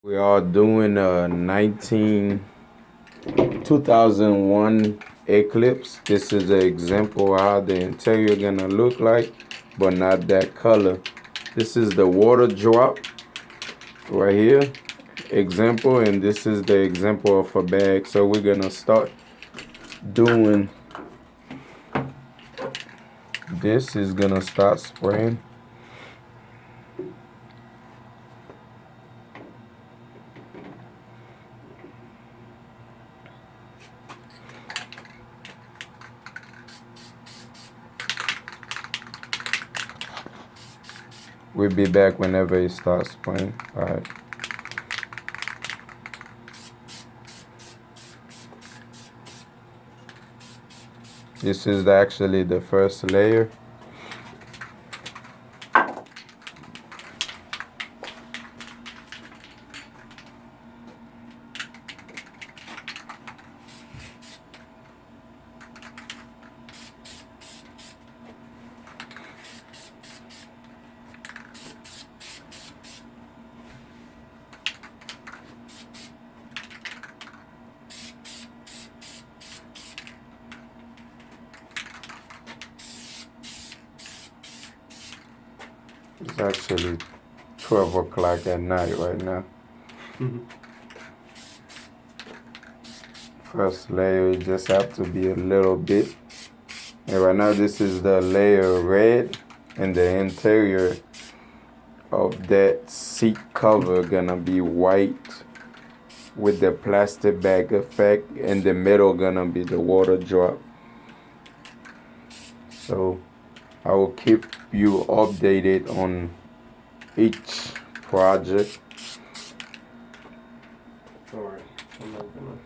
We are doing a 2001 eclipse. This is an example how the interior gonna look like, but not that color. This is the water drop right here, example, and this is the example of a bag. So we're gonna start doing this. Is gonna start spraying. We'll be back whenever it starts spraying. All right. This is actually the first layer. It's actually 12 o'clock at night right now. First layer, you just have to be a little bit. And right now, this is the layer red, and the interior of that seat cover gonna be white with the plastic bag effect, and the middle gonna be the water drop. So I will keep you updated on each project. Alright, I'm not gonna